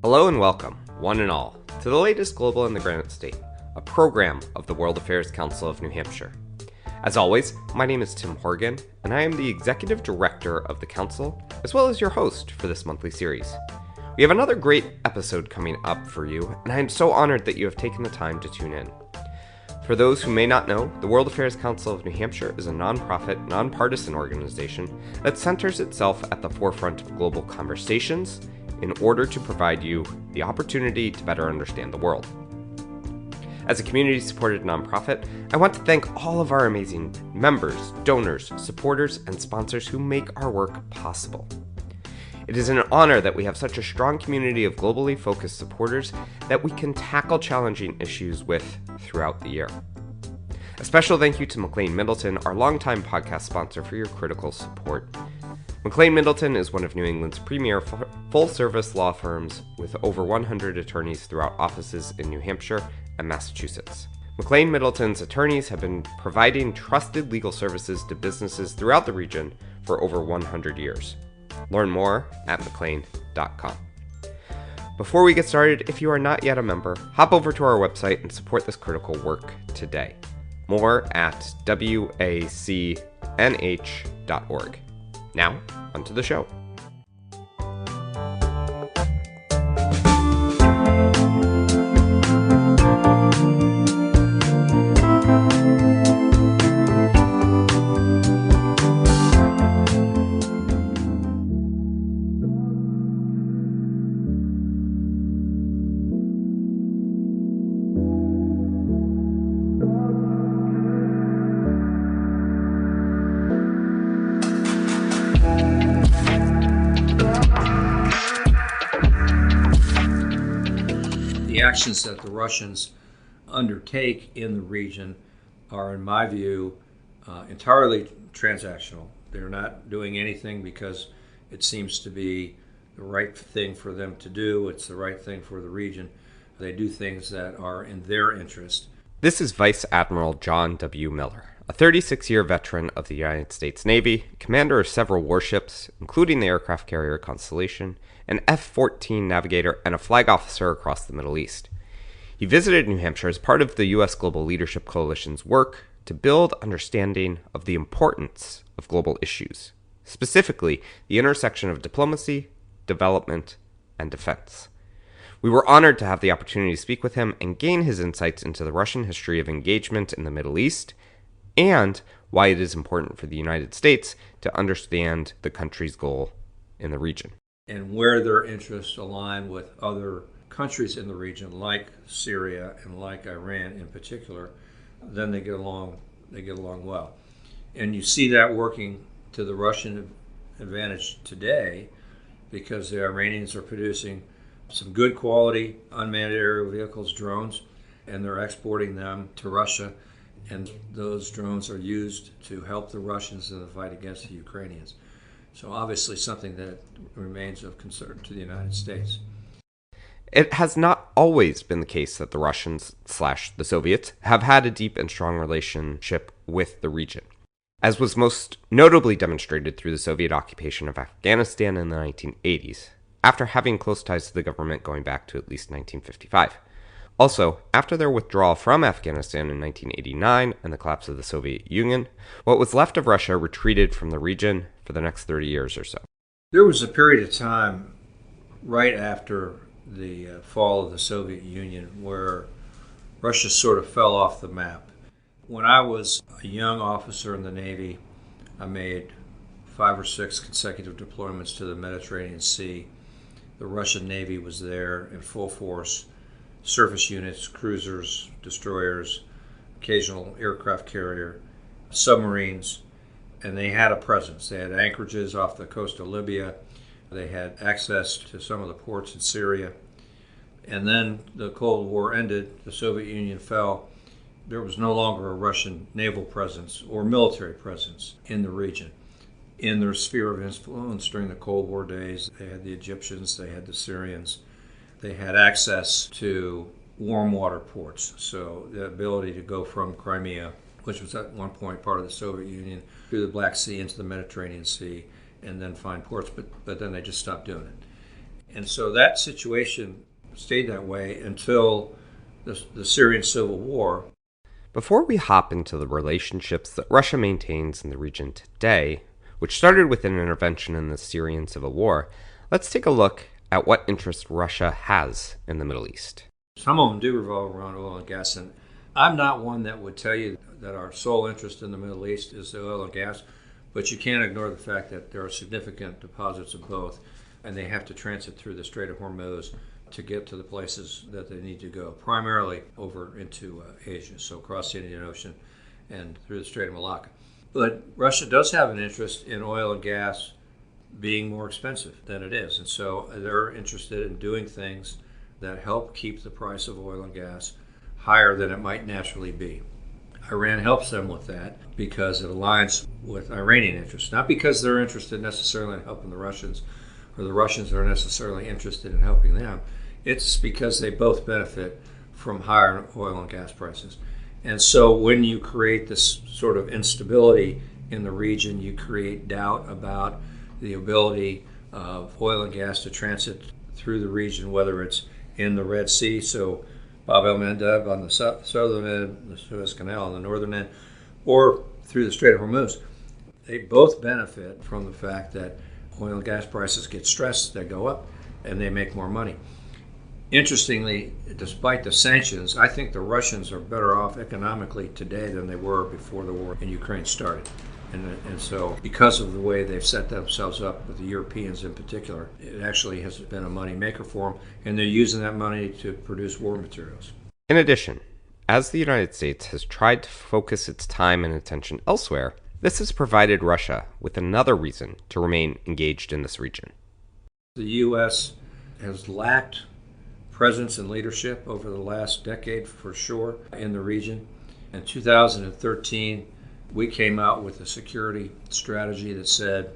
Hello and welcome, one and all, to the latest Global in the Granite State, a program of the World Affairs Council of New Hampshire. As always, my name is Tim Horgan, and I am the Executive Director of the Council, as well as your host for this monthly series. We have another great episode coming up for you, and I am so honored that you have taken the time to tune in. For those who may not know, the World Affairs Council of New Hampshire is a nonprofit, nonpartisan organization that centers itself at the forefront of global conversations in order to provide you the opportunity to better understand the world. As a community-supported nonprofit, I want to thank all of our amazing members, donors, supporters, and sponsors who make our work possible. It is an honor that we have such a strong community of globally focused supporters that we can tackle challenging issues with throughout the year. A special thank you to McLean Middleton, our longtime podcast sponsor, for your critical support. McLean Middleton is one of New England's premier full-service law firms with over 100 attorneys throughout offices in New Hampshire and Massachusetts. McLean Middleton's attorneys have been providing trusted legal services to businesses throughout the region for over 100 years. Learn more at mclean.com. Before we get started, if you are not yet a member, hop over to our website and support this critical work today. More at wacnh.org. Now, onto the show. The actions that the Russians undertake in the region are, in my view, entirely transactional. They're not doing anything because it seems to be the right thing for them to do. It's the right thing for the region. They do things that are in their interest. This is Vice Admiral John W. Miller, a 36-year veteran of the United States Navy, commander of several warships, including the aircraft carrier Constellation, an F-14 navigator, and a flag officer across the Middle East. He visited New Hampshire as part of the U.S. Global Leadership Coalition's work to build understanding of the importance of global issues, specifically the intersection of diplomacy, development, and defense. We were honored to have the opportunity to speak with him and gain his insights into the Russian history of engagement in the Middle East and why it is important for the United States to understand the country's goal in the region. And where their interests align with other countries in the region, like Syria and like Iran in particular, then they get along well. And you see that working to the Russian advantage today because the Iranians are producing some good quality unmanned aerial vehicles, drones, and they're exporting them to Russia. And those drones are used to help the Russians in the fight against the Ukrainians. So obviously something that remains of concern to the United States. It has not always been the case that the Russians/the Soviets have had a deep and strong relationship with the region, as was most notably demonstrated through the Soviet occupation of Afghanistan in the 1980s, after having close ties to the government going back to at least 1955. Also, after their withdrawal from Afghanistan in 1989 and the collapse of the Soviet Union, what was left of Russia retreated from the region for the next 30 years or so. There was a period of time right after the fall of the Soviet Union where Russia sort of fell off the map. When I was a young officer in the Navy, I made 5 or 6 consecutive deployments to the Mediterranean Sea. The Russian Navy was there in full force. Surface units, cruisers, destroyers, occasional aircraft carrier, submarines, and they had a presence. They had anchorages off the coast of Libya. They had access to some of the ports in Syria. And then the Cold War ended, the Soviet Union fell. There was no longer a Russian naval presence or military presence in the region. In their sphere of influence during the Cold War days, they had the Egyptians, they had the Syrians. They had access to warm water ports, so the ability to go from Crimea, which was at one point part of the Soviet Union, through the Black Sea into the Mediterranean Sea, and then find ports, but then they just stopped doing it. And so that situation stayed that way until the Syrian Civil War. Before we hop into the relationships that Russia maintains in the region today, which started with an intervention in the Syrian Civil War, let's take a look at what interest Russia has in the Middle East. Some of them do revolve around oil and gas, and I'm not one that would tell you that our sole interest in the Middle East is the oil and gas, but you can't ignore the fact that there are significant deposits of both, and they have to transit through the Strait of Hormuz to get to the places that they need to go, primarily over into Asia, so across the Indian Ocean and through the Strait of Malacca. But Russia does have an interest in oil and gas being more expensive than it is, and so they're interested in doing things that help keep the price of oil and gas higher than it might naturally be. Iran helps them with that because it aligns with Iranian interests, not because they're interested necessarily in helping the Russians or the Russians are necessarily interested in helping them. It's because they both benefit from higher oil and gas prices. And so when you create this sort of instability in the region, you create doubt about the ability of oil and gas to transit through the region, whether it's in the Red Sea, so Bab el-Mandeb on the southern end, the Suez Canal on the northern end, or through the Strait of Hormuz. They both benefit from the fact that oil and gas prices get stressed, they go up, and they make more money. Interestingly, despite the sanctions, I think the Russians are better off economically today than they were before the war in Ukraine started. And so because of the way they've set themselves up, with the Europeans in particular, it actually has been a money maker for them, and they're using that money to produce war materials. In addition, as the United States has tried to focus its time and attention elsewhere, this has provided Russia with another reason to remain engaged in this region. The U.S. has lacked presence and leadership over the last decade for sure in the region. In 2013, we came out with a security strategy that said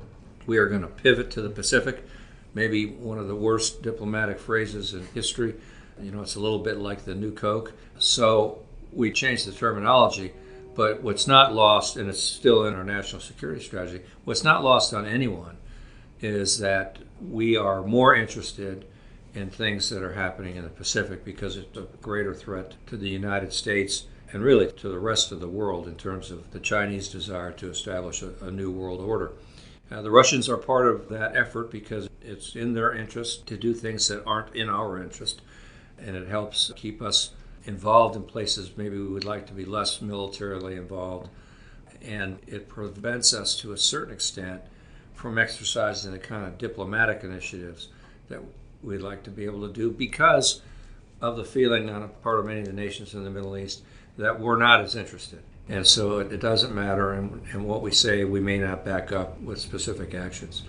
we are going to pivot to the Pacific, maybe one of the worst diplomatic phrases in history. You know, it's a little bit like the new Coke. So we changed the terminology, but what's not lost, and it's still in our national security strategy, what's not lost on anyone is that we are more interested in things that are happening in the Pacific because it's a greater threat to the United States and really to the rest of the world in terms of the Chinese desire to establish a new world order. The Russians are part of that effort because it's in their interest to do things that aren't in our interest, and it helps keep us involved in places maybe we would like to be less militarily involved, and it prevents us to a certain extent from exercising the kind of diplomatic initiatives that we'd like to be able to do because of the feeling on the part of many of the nations in the Middle East that we're not as interested. And so it doesn't matter, and what we say we may not back up with specific actions.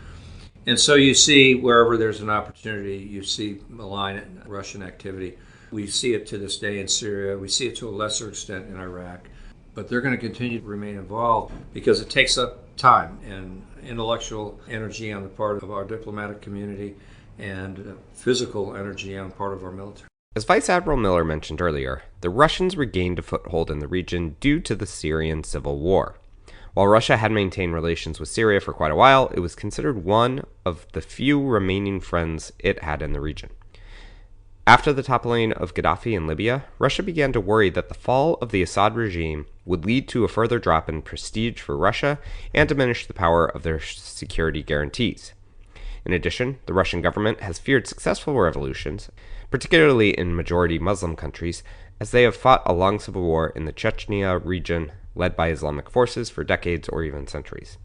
And so you see wherever there's an opportunity, you see malign Russian activity. We see it to this day in Syria. We see it to a lesser extent in Iraq. But they're going to continue to remain involved because it takes up time and intellectual energy on the part of our diplomatic community and physical energy on the part of our military. As Vice Admiral Miller mentioned earlier, the Russians regained a foothold in the region due to the Syrian Civil War. While Russia had maintained relations with Syria for quite a while, it was considered one of the few remaining friends it had in the region. After the toppling of Gaddafi in Libya, Russia began to worry that the fall of the Assad regime would lead to a further drop in prestige for Russia and diminish the power of their security guarantees. In addition, the Russian government has feared successful revolutions, particularly in majority Muslim countries, as they have fought a long civil war in the Chechnya region led by Islamic forces for decades or even centuries,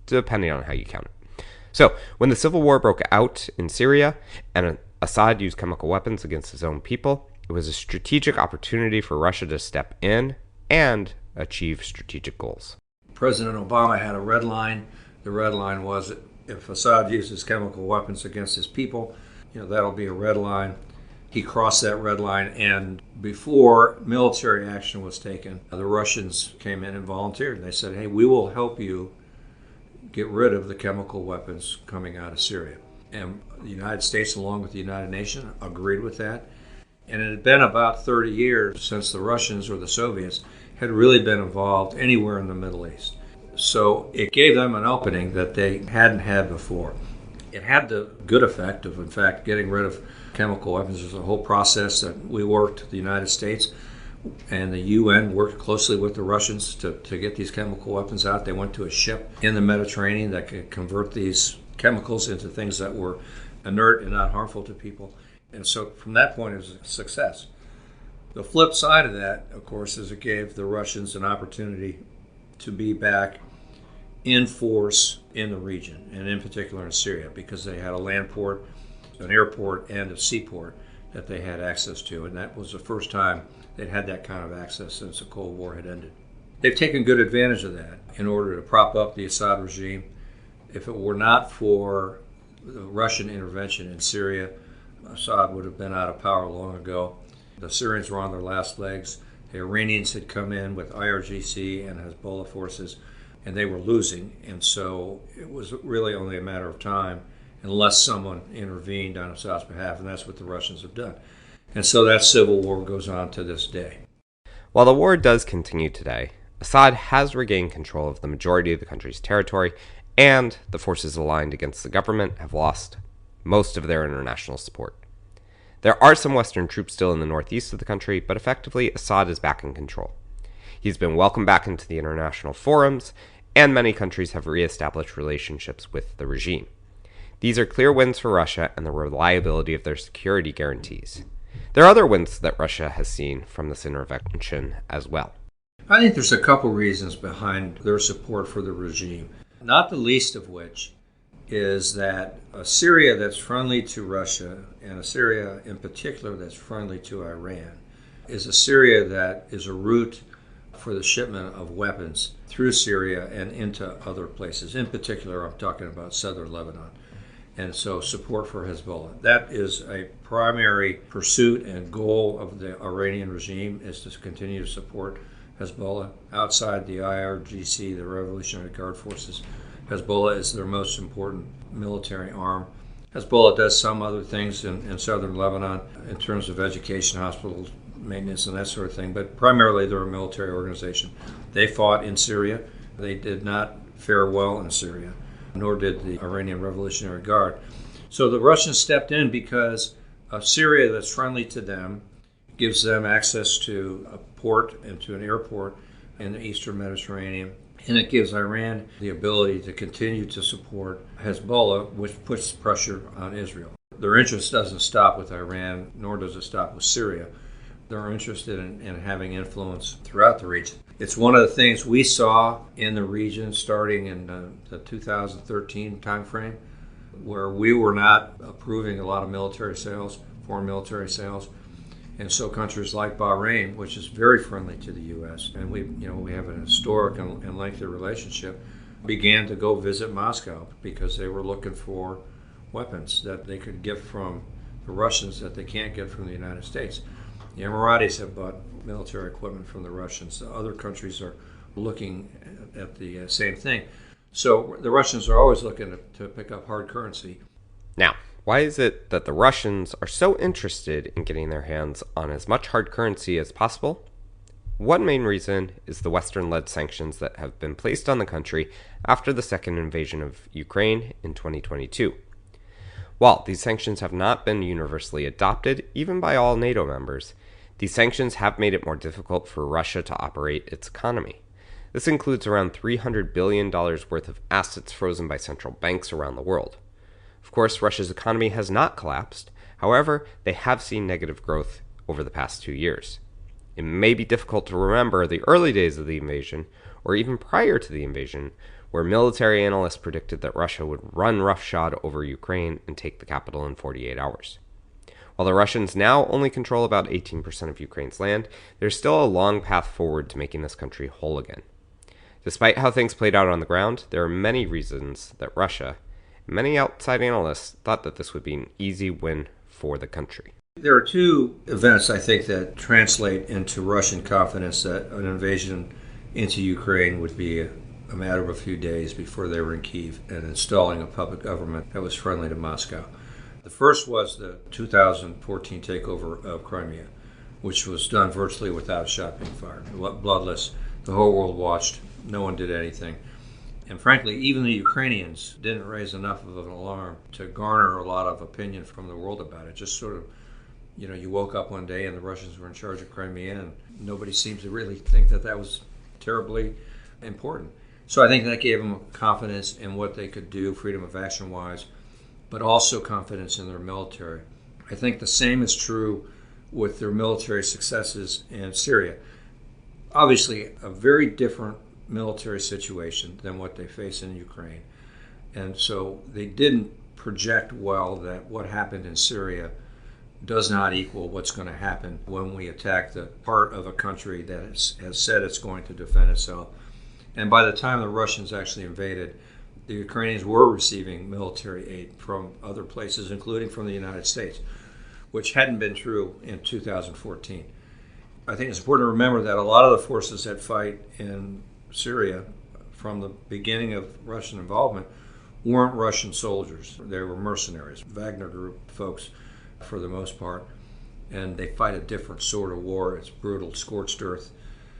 depending on how you count it. So, when the civil war broke out in Syria and Assad used chemical weapons against his own people, it was a strategic opportunity for Russia to step in and achieve strategic goals. President Obama had a red line. The red line was that if Assad uses chemical weapons against his people, that'll be a red line. He crossed that red line, and before military action was taken, the Russians came in and volunteered. They said, hey, we will help you get rid of the chemical weapons coming out of Syria. And the United States, along with the United Nations, agreed with that. And it had been about 30 years since the Russians or the Soviets had really been involved anywhere in the Middle East. So it gave them an opening that they hadn't had before. It had the good effect of, in fact, getting rid of chemical weapons. There's a whole process that we worked, the United States and the UN worked closely with the Russians to get these chemical weapons out. They went to a ship in the Mediterranean that could convert these chemicals into things that were inert and not harmful to people. And so from that point, it was a success. The flip side of that, of course, is it gave the Russians an opportunity to be back in force in the region, and in particular in Syria, because they had a land port, an airport, and a seaport that they had access to. And that was the first time they'd had that kind of access since the Cold War had ended. They've taken good advantage of that in order to prop up the Assad regime. If it were not for the Russian intervention in Syria, Assad would have been out of power long ago. The Syrians were on their last legs. The Iranians had come in with IRGC and Hezbollah forces, and they were losing. And so it was really only a matter of time unless someone intervened on Assad's behalf, and that's what the Russians have done. And so that civil war goes on to this day. While the war does continue today, Assad has regained control of the majority of the country's territory, and the forces aligned against the government have lost most of their international support. There are some Western troops still in the northeast of the country, but effectively Assad is back in control. He's been welcomed back into the international forums, and many countries have reestablished relationships with the regime. These are clear wins for Russia and the reliability of their security guarantees. There are other wins that Russia has seen from this intervention as well. I think there's a couple reasons behind their support for the regime, not the least of which is that a Syria that's friendly to Russia, and a Syria in particular that's friendly to Iran, is a Syria that is a route for the shipment of weapons through Syria and into other places. In particular, I'm talking about southern Lebanon. And so support for Hezbollah. That is a primary pursuit and goal of the Iranian regime, is to continue to support Hezbollah. Outside the IRGC, the Revolutionary Guard Forces, Hezbollah is their most important military arm. Hezbollah does some other things in southern Lebanon in terms of education, hospitals, maintenance, and that sort of thing, but primarily they're a military organization. They fought in Syria. They did not fare well in Syria, nor did the Iranian Revolutionary Guard. So the Russians stepped in because a Syria that's friendly to them gives them access to a port and to an airport in the eastern Mediterranean, and it gives Iran the ability to continue to support Hezbollah, which puts pressure on Israel. Their interest doesn't stop with Iran, nor does it stop with Syria. They're interested in having influence throughout the region. It's one of the things we saw in the region starting in the 2013 timeframe, where we were not approving a lot of military sales, foreign military sales. And so countries like Bahrain, which is very friendly to the U.S., and we have an historic and lengthy relationship, began to go visit Moscow because they were looking for weapons that they could get from the Russians that they can't get from the United States. The Emiratis have bought military equipment from the Russians. The other countries are looking at the same thing. So the Russians are always looking to pick up hard currency. Now, why is it that the Russians are so interested in getting their hands on as much hard currency as possible? One main reason is the Western-led sanctions that have been placed on the country after the second invasion of Ukraine in 2022. While these sanctions have not been universally adopted, even by all NATO members, these sanctions have made it more difficult for Russia to operate its economy. This includes around $300 billion worth of assets frozen by central banks around the world. Of course, Russia's economy has not collapsed. However, they have seen negative growth over the past 2 years. It may be difficult to remember the early days of the invasion, or even prior to the invasion, where military analysts predicted that Russia would run roughshod over Ukraine and take the capital in 48 hours. While the Russians now only control about 18% of Ukraine's land, there's still a long path forward to making this country whole again. Despite how things played out on the ground, there are many reasons that Russia, and many outside analysts, thought that this would be an easy win for the country. There are two events, I think, that translate into Russian confidence that an invasion into Ukraine would be a matter of a few days before they were in Kyiv and installing a public government that was friendly to Moscow. The first was the 2014 takeover of Crimea, which was done virtually without a shot being fired, bloodless. The whole world watched. No one did anything. And frankly, even the Ukrainians didn't raise enough of an alarm to garner a lot of opinion from the world about it. Just sort of, you woke up one day and the Russians were in charge of Crimea, and nobody seems to really think that that was terribly important. So I think that gave them confidence in what they could do, freedom of action-wise, but also confidence in their military. I think the same is true with their military successes in Syria. Obviously, a very different military situation than what they face in Ukraine. And so they didn't project well that what happened in Syria does not equal what's going to happen when we attack the part of a country that has said it's going to defend itself. And by the time the Russians actually invaded, the Ukrainians were receiving military aid from other places, including from the United States, which hadn't been true in 2014. I think it's important to remember that a lot of the forces that fight in Syria from the beginning of Russian involvement weren't Russian soldiers. They were mercenaries, Wagner Group folks for the most part, and they fight a different sort of war. It's brutal, scorched earth.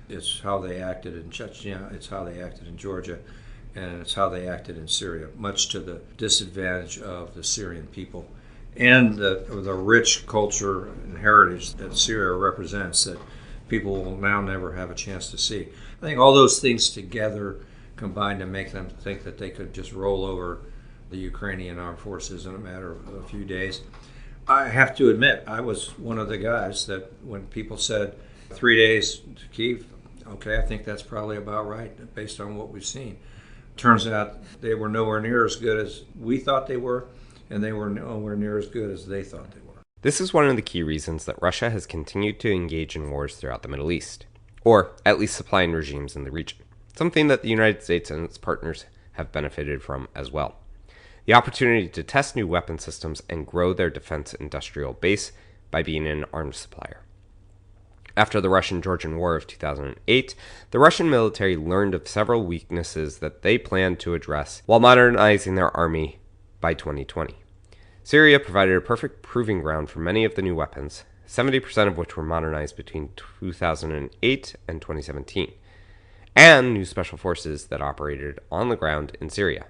It's how they acted in Chechnya, it's how they acted in Georgia, and it's how they acted in Syria, much to the disadvantage of the Syrian people and the rich culture and heritage that Syria represents that people will now never have a chance to see. I think all those things together combined to make them think that they could just roll over the Ukrainian armed forces in a matter of a few days. I have to admit, I was one of the guys that when people said 3 days to Kyiv, okay, I think that's probably about right based on what we've seen. Turns out they were nowhere near as good as we thought they were, and they were nowhere near as good as they thought they were. This is one of the key reasons that Russia has continued to engage in wars throughout the Middle East, or at least supplying regimes in the region, something that the United States and its partners have benefited from as well. The opportunity to test new weapon systems and grow their defense industrial base by being an arms supplier. After the Russian-Georgian War of 2008, the Russian military learned of several weaknesses that they planned to address while modernizing their army by 2020. Syria provided a perfect proving ground for many of the new weapons, 70% of which were modernized between 2008 and 2017, and new special forces that operated on the ground in Syria.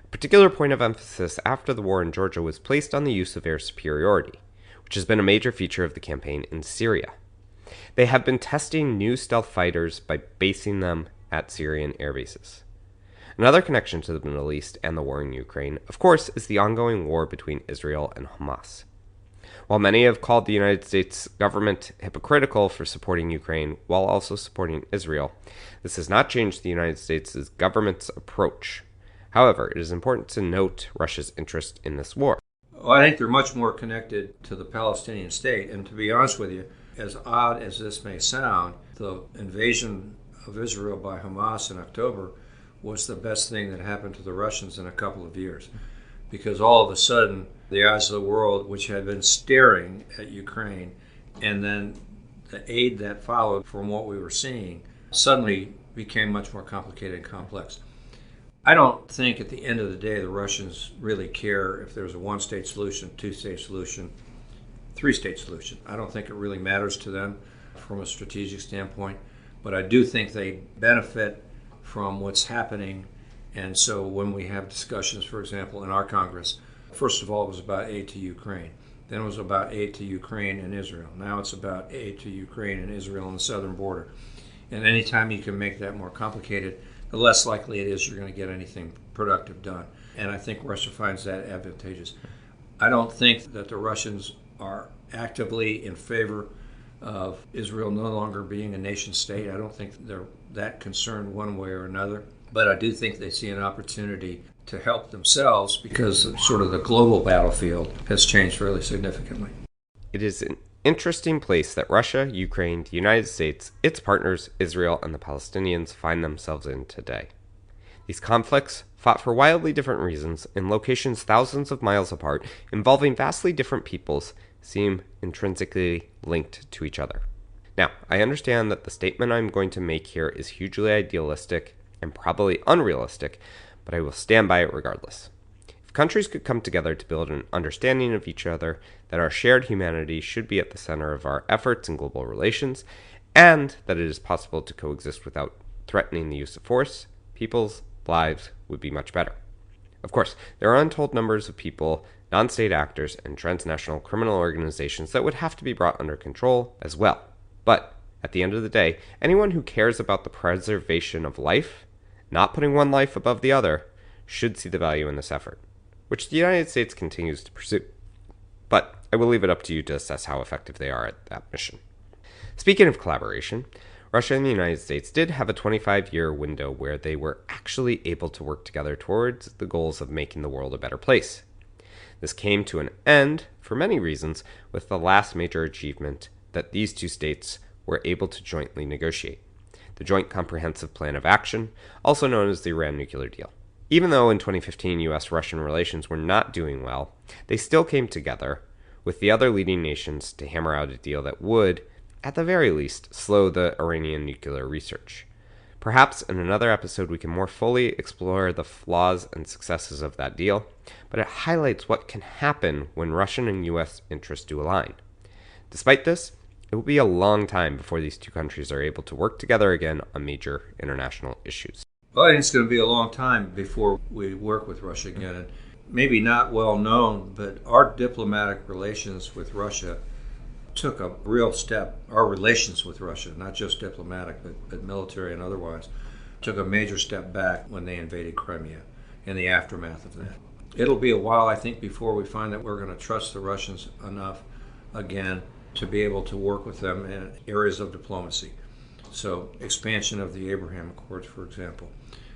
A particular point of emphasis after the war in Georgia was placed on the use of air superiority, which has been a major feature of the campaign in Syria. They have been testing new stealth fighters by basing them at Syrian air bases. Another connection to the Middle East and the war in Ukraine, of course, is the ongoing war between Israel and Hamas. While many have called the United States government hypocritical for supporting Ukraine while also supporting Israel, this has not changed the United States' government's approach. However, it is important to note Russia's interest in this war. Well, I think they're much more connected to the Palestinian state, and to be honest with you, as odd as this may sound, the invasion of Israel by Hamas in October was the best thing that happened to the Russians in a couple of years. Because all of a sudden, the eyes of the world, which had been staring at Ukraine, and then the aid that followed from what we were seeing, suddenly became much more complicated and complex. I don't think at the end of the day the Russians really care if there's a one-state solution, two-state solution, three-state solution. I don't think it really matters to them from a strategic standpoint, but I do think they benefit from what's happening. And so when we have discussions, for example, in our Congress, first of all, it was about aid to Ukraine. Then it was about aid to Ukraine and Israel. Now it's about aid to Ukraine and Israel on the southern border. And anytime you can make that more complicated, the less likely it is you're going to get anything productive done. And I think Russia finds that advantageous. I don't think that the Russians are actively in favor of Israel no longer being a nation state. I don't think they're that concerned one way or another. But I do think they see an opportunity to help themselves because sort of the global battlefield has changed fairly significantly. It is an interesting place that Russia, Ukraine, the United States, its partners, Israel, and the Palestinians find themselves in today. These conflicts, fought for wildly different reasons, in locations thousands of miles apart, involving vastly different peoples, seem intrinsically linked to each other. Now, I understand that the statement I'm going to make here is hugely idealistic and probably unrealistic, but I will stand by it regardless. If countries could come together to build an understanding of each other, that our shared humanity should be at the center of our efforts in global relations, and that it is possible to coexist without threatening the use of force, peoples lives would be much better. Of course, there are untold numbers of people, non-state actors, and transnational criminal organizations that would have to be brought under control as well. But at the end of the day, anyone who cares about the preservation of life, not putting one life above the other, should see the value in this effort, which the United States continues to pursue. But I will leave it up to you to assess how effective they are at that mission. Speaking of collaboration, Russia and the United States did have a 25-year window where they were actually able to work together towards the goals of making the world a better place. This came to an end, for many reasons, with the last major achievement that these two states were able to jointly negotiate: the Joint Comprehensive Plan of Action, also known as the Iran nuclear deal. Even though in 2015 U.S.-Russian relations were not doing well, they still came together with the other leading nations to hammer out a deal that would, at the very least, slow the Iranian nuclear research. Perhaps in another episode we can more fully explore the flaws and successes of that deal, but it highlights what can happen when Russian and U.S. interests do align. Despite this, it will be a long time before these two countries are able to work together again on major international issues. Well, I think it's going to be a long time before we work with Russia again. And maybe not well known, but our diplomatic relations with Russia took a real step. Our relations with Russia, not just diplomatic, but military and otherwise, took a major step back when they invaded Crimea in the aftermath of that. It'll be a while, I think, before we find that we're going to trust the Russians enough again to be able to work with them in areas of diplomacy. So expansion of the Abraham Accords, for example,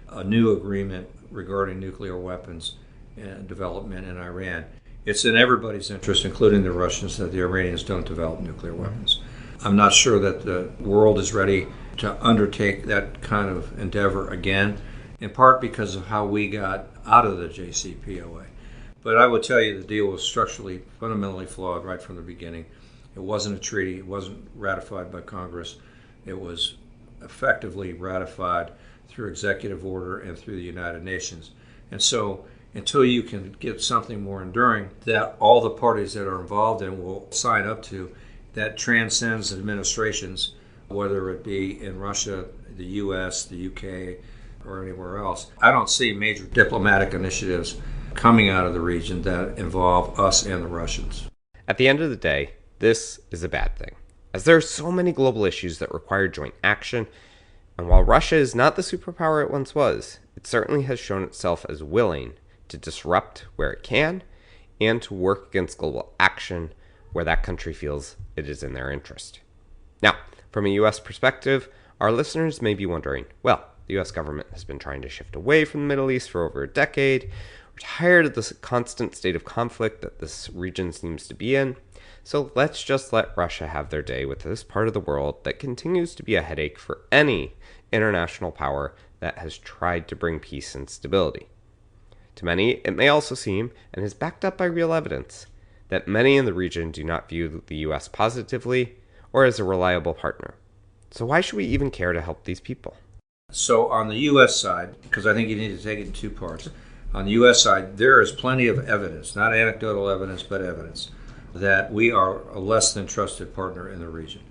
a new agreement regarding nuclear weapons and development in Iran. It's in everybody's interest, including the Russians, that the Iranians don't develop nuclear weapons. I'm not sure that the world is ready to undertake that kind of endeavor again, in part because of how we got out of the JCPOA. But I would tell you the deal was structurally, fundamentally flawed right from the beginning. It wasn't a treaty. It wasn't ratified by Congress. It was effectively ratified through executive order and through the United Nations. And so until you can get something more enduring that all the parties that are involved in will sign up to, that transcends administrations, whether it be in Russia, the US, the UK, or anywhere else, I don't see major diplomatic initiatives coming out of the region that involve us and the Russians. At the end of the day, this is a bad thing, as there are so many global issues that require joint action, and while Russia is not the superpower it once was, it certainly has shown itself as willing to disrupt where it can and to work against global action where that country feels it is in their interest. Now, from a U.S. perspective, our listeners may be wondering, well, the U.S. government has been trying to shift away from the Middle East for over a decade. We're tired of this constant state of conflict that this region seems to be in. So let's just let Russia have their day with this part of the world that continues to be a headache for any international power that has tried to bring peace and stability. To many, it may also seem, and is backed up by real evidence, that many in the region do not view the U.S. positively or as a reliable partner. So why should we even care to help these people? So on the U.S. side, because I think you need to take it in two parts, on the U.S. side, there is plenty of evidence, not anecdotal evidence, but evidence, that we are a less than trusted partner in the region.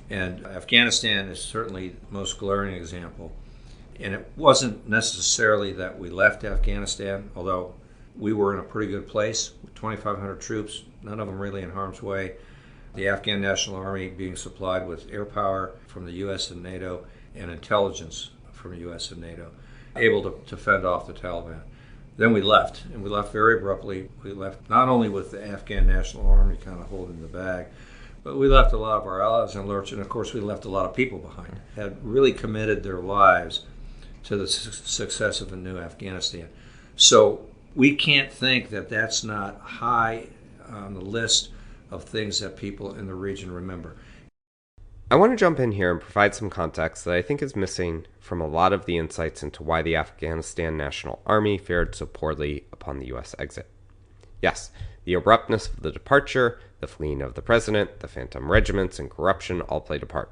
And Afghanistan is certainly the most glaring example. And it wasn't necessarily that we left Afghanistan, although we were in a pretty good place with 2,500 troops, none of them really in harm's way. The Afghan National Army being supplied with air power from the U.S. and NATO and intelligence from the U.S. and NATO, able to fend off the Taliban. Then we left, and we left very abruptly. We left not only with the Afghan National Army kind of holding the bag, but we left a lot of our allies in lurch, and of course we left a lot of people behind, had really committed their lives to the success of a new Afghanistan. So we can't think that that's not high on the list of things that people in the region remember. I want to jump in here and provide some context that I think is missing from a lot of the insights into why the Afghanistan National Army fared so poorly upon the U.S. exit. Yes, the abruptness of the departure, the fleeing of the president, the phantom regiments, and corruption all played a part.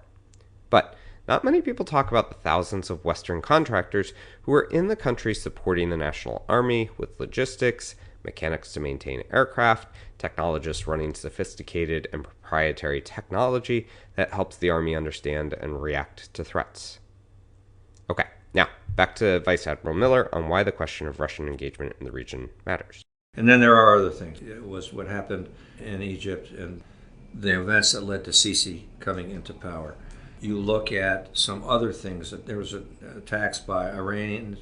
But not many people talk about the thousands of Western contractors who were in the country supporting the National Army with logistics, mechanics to maintain aircraft, technologists running sophisticated and proprietary technology that helps the Army understand and react to threats. Okay, Now, back to Vice Admiral Miller on why the question of Russian engagement in the region matters. And then there are other things. It was what happened in Egypt and the events that led to Sisi coming into power. You look at some other things. There was attacks by Iranian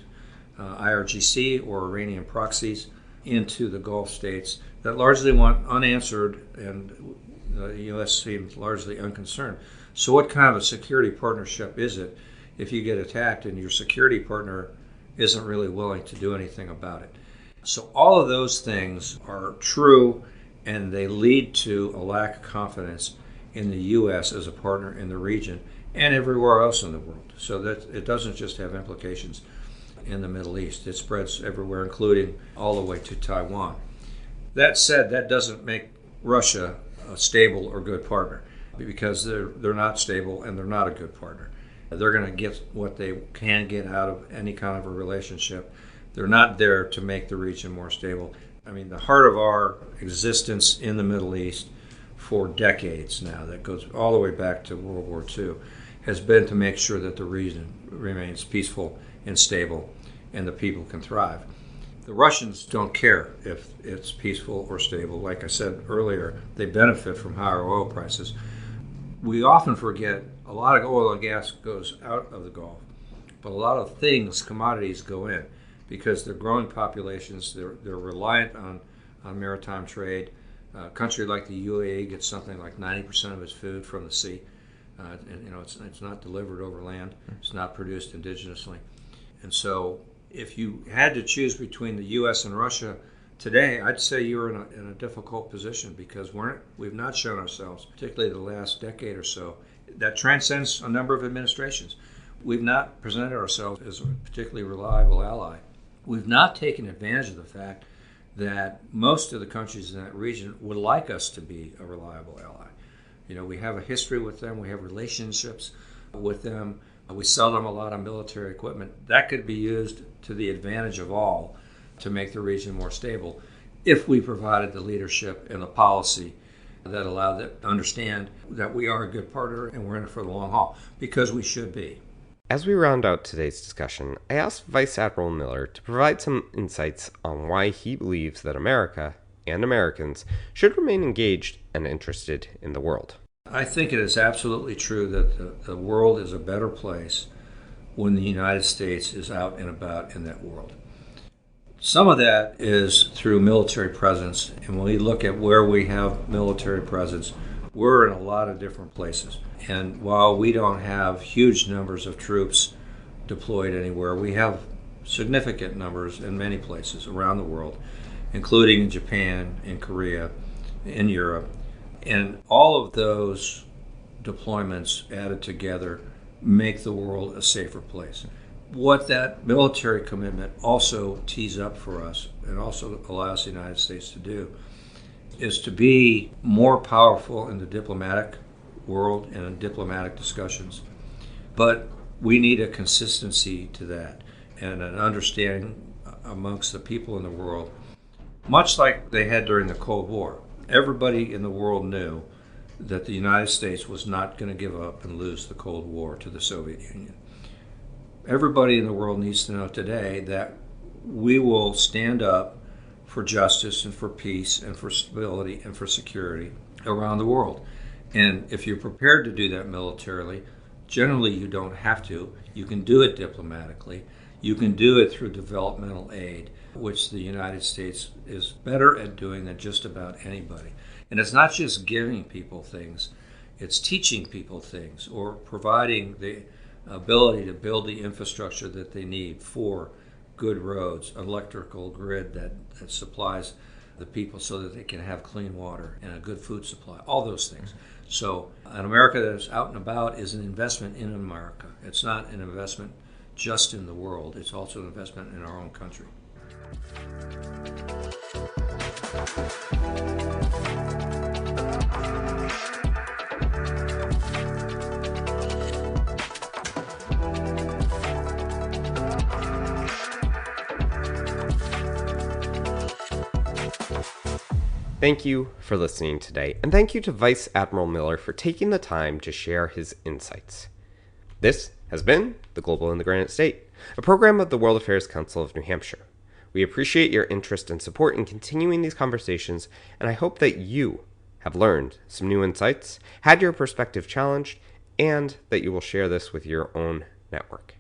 IRGC or Iranian proxies into the Gulf states that largely went unanswered, and the U.S. seemed largely unconcerned. So what kind of a security partnership is it if you get attacked and your security partner isn't really willing to do anything about it? So all of those things are true, and they lead to a lack of confidence in the U.S. as a partner in the region and everywhere else in the world. So that it doesn't just have implications in the Middle East. It spreads everywhere, including all the way to Taiwan. That said, that doesn't make Russia a stable or good partner, because they're not stable and they're not a good partner. They're going to get what they can get out of any kind of a relationship. They're not there to make the region more stable. I mean, the heart of our existence in the Middle East for decades now, that goes all the way back to World War II, has been to make sure that the region remains peaceful and stable and the people can thrive. The Russians don't care if it's peaceful or stable. Like I said earlier, they benefit from higher oil prices. We often forget a lot of oil and gas goes out of the Gulf, but a lot of things, commodities, go in, because they're growing populations. They're reliant on maritime trade. A country like the UAE gets something like 90% of its food from the sea, and it's not delivered over land. It's not produced indigenously, and so if you had to choose between the U.S. and Russia today, I'd say you're in a difficult position, because we've not shown ourselves, particularly the last decade or so, that transcends a number of administrations. We've not presented ourselves as a particularly reliable ally. We've not taken advantage of the fact that most of the countries in that region would like us to be a reliable ally. We have a history with them. We have relationships with them. We sell them a lot of military equipment. That could be used to the advantage of all to make the region more stable if we provided the leadership and the policy that allowed them to understand that we are a good partner and we're in it for the long haul, because we should be. As we round out today's discussion, I asked Vice Admiral Miller to provide some insights on why he believes that America and Americans should remain engaged and interested in the world. I think it is absolutely true that the world is a better place when the United States is out and about in that world. Some of that is through military presence, and when we look at where we have military presence, we're in a lot of different places. And while we don't have huge numbers of troops deployed anywhere, we have significant numbers in many places around the world, including in Japan, in Korea, in Europe. And all of those deployments added together make the world a safer place. What that military commitment also tees up for us, and also allows the United States to do, is to be more powerful in the diplomatic world and in diplomatic discussions. But we need a consistency to that and an understanding amongst the people in the world, much like they had during the Cold War. Everybody in the world knew that the United States was not going to give up and lose the Cold War to the Soviet Union. Everybody in the world needs to know today that we will stand up for justice and for peace and for stability and for security around the world. And if you're prepared to do that militarily, generally you don't have to. You can do it diplomatically. You can do it through developmental aid, which the United States is better at doing than just about anybody. And it's not just giving people things, it's teaching people things, or providing the ability to build the infrastructure that they need for good roads, an electrical grid that supplies the people so that they can have clean water and a good food supply, all those things. So an America that is out and about is an investment in America. It's not an investment just in the world. It's also an investment in our own country. Thank you for listening today, and thank you to Vice Admiral Miller for taking the time to share his insights. This has been The Global in the Granite State. a program of the World Affairs Council of New Hampshire. We appreciate your interest and support in continuing these conversations, and I hope that you have learned some new insights, had your perspective challenged, and that you will share this with your own network.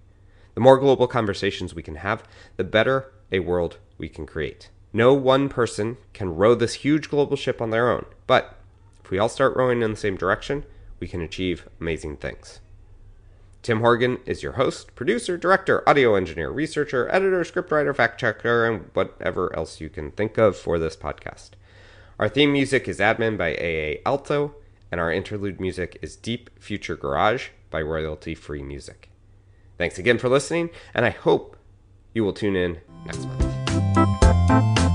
The more global conversations we can have, the better a world we can create. No one person can row this huge global ship on their own, but if we all start rowing in the same direction, we can achieve amazing things. Tim Horgan is your host, producer, director, audio engineer, researcher, editor, scriptwriter, fact checker, and whatever else you can think of for this podcast. Our theme music is Admin by AA Alto, and our interlude music is Deep Future Garage by Royalty Free Music. Thanks again for listening, and I hope you will tune in next month.